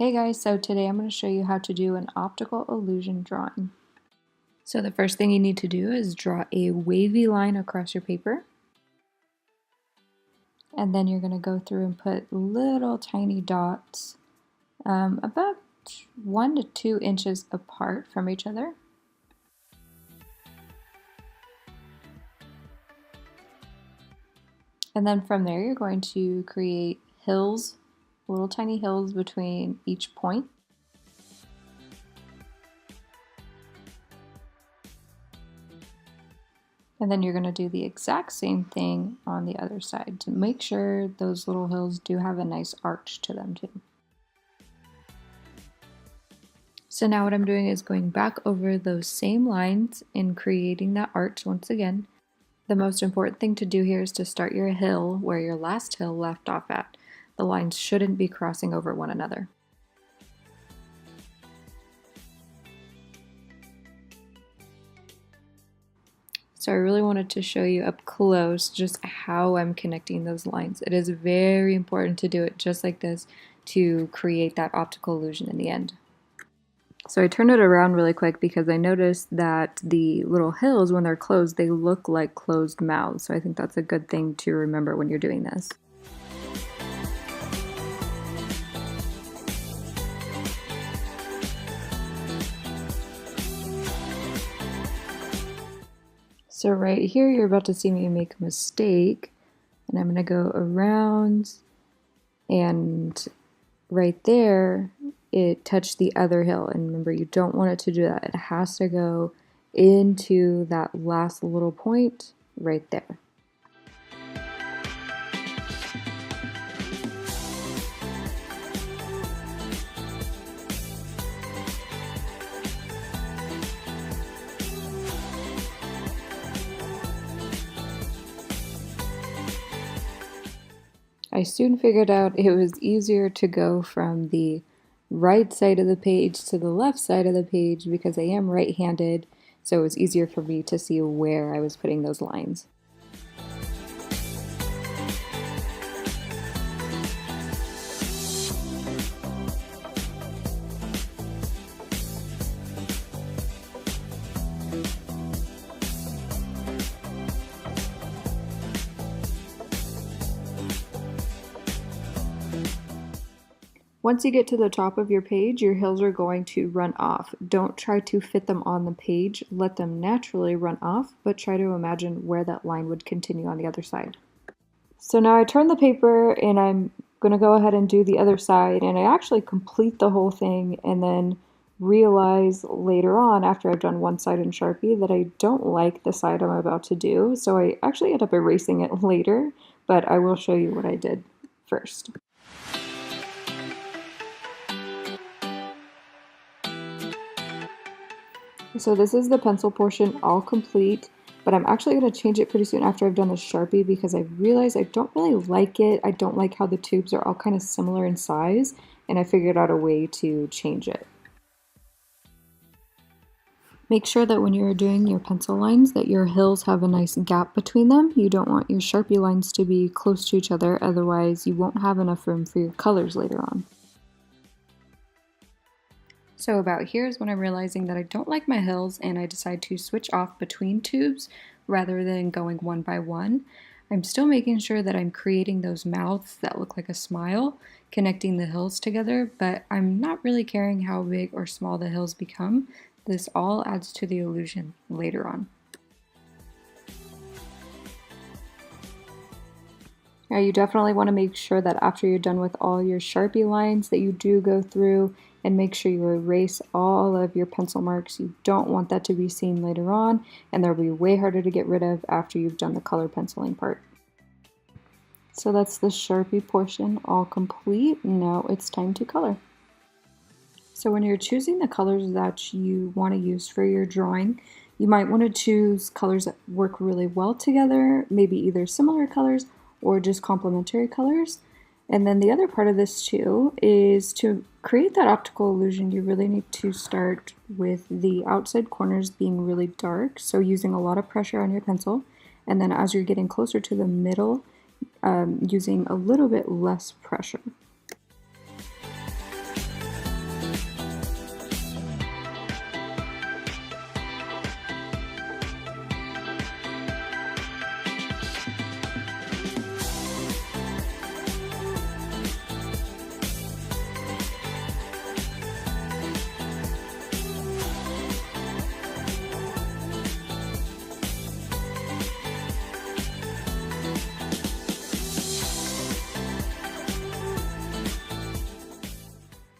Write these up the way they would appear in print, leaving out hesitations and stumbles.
Hey guys, so today I'm going to show you how to do an optical illusion drawing. So the first thing you need to do is draw a wavy line across your paper. And then you're going to go through and put little tiny dots about 1 to 2 inches apart from each other. And then from there you're going to create hills, little tiny hills between each point. And then you're going to do the exact same thing on the other side to make sure those little hills do have a nice arch to them too. So now what I'm doing is going back over those same lines and creating that arch once again. The most important thing to do here is to start your hill where your last hill left off at. The lines shouldn't be crossing over one another. So I really wanted to show you up close just how I'm connecting those lines. It is very important to do it just like this to create that optical illusion in the end. So I turned it around really quick because I noticed that the little hills, when they're closed, they look like closed mouths. So I think that's a good thing to remember when you're doing this. So right here, you're about to see me make a mistake, and I'm going to go around, and right there, it touched the other hill. And remember, you don't want it to do that. It has to go into that last little point right there. I soon figured out it was easier to go from the right side of the page to the left side of the page because I am right-handed, so it was easier for me to see where I was putting those lines. Once you get to the top of your page, your hills are going to run off. Don't try to fit them on the page, let them naturally run off, but try to imagine where that line would continue on the other side. So now I turn the paper and I'm going to go ahead and do the other side, and I actually complete the whole thing and then realize later on after I've done one side in Sharpie that I don't like the side I'm about to do, so I actually end up erasing it later, but I will show you what I did first. So this is the pencil portion all complete, but I'm actually going to change it pretty soon after I've done the Sharpie because I realized I don't really like it. I don't like how the tubes are all kind of similar in size, and I figured out a way to change it. Make sure that when you're doing your pencil lines that your hills have a nice gap between them. You don't want your Sharpie lines to be close to each other, otherwise you won't have enough room for your colors later on. So about here is when I'm realizing that I don't like my hills and I decide to switch off between tubes rather than going one by one. I'm still making sure that I'm creating those mouths that look like a smile, connecting the hills together, but I'm not really caring how big or small the hills become. This all adds to the illusion later on. Now you definitely want to make sure that after you're done with all your Sharpie lines that you do go through and make sure you erase all of your pencil marks. You don't want that to be seen later on, and they'll be way harder to get rid of after you've done the color penciling part. So that's the Sharpie portion all complete. Now it's time to color. So when you're choosing the colors that you want to use for your drawing, you might want to choose colors that work really well together, maybe either similar colors or just complementary colors. And then the other part of this too is to create that optical illusion, you really need to start with the outside corners being really dark, so using a lot of pressure on your pencil, and then as you're getting closer to the middle, using a little bit less pressure.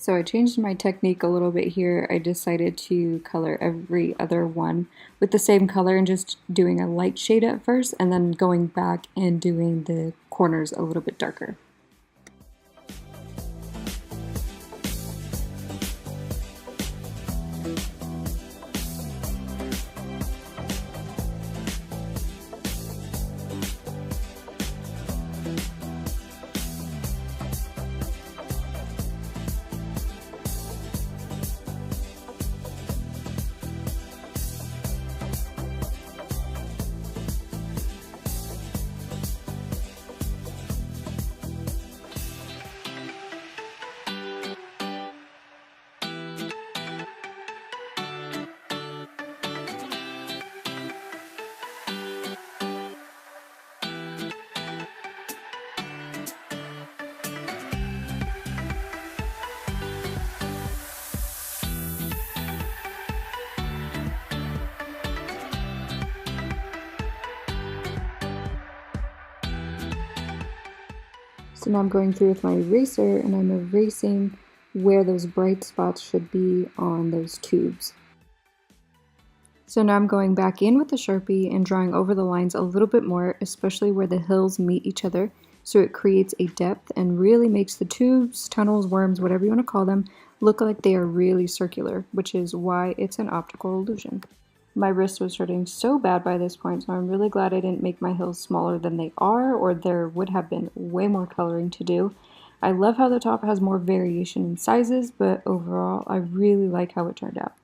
So I changed my technique a little bit here. I decided to color every other one with the same color and just doing a light shade at first and then going back and doing the corners a little bit darker. So now I'm going through with my eraser and I'm erasing where those bright spots should be on those tubes. So now I'm going back in with the Sharpie and drawing over the lines a little bit more, especially where the hills meet each other, so it creates a depth and really makes the tubes, tunnels, worms, whatever you want to call them, look like they are really circular, which is why it's an optical illusion. My wrist was hurting so bad by this point, so I'm really glad I didn't make my hills smaller than they are, or there would have been way more coloring to do. I love how the top has more variation in sizes, but overall I really like how it turned out.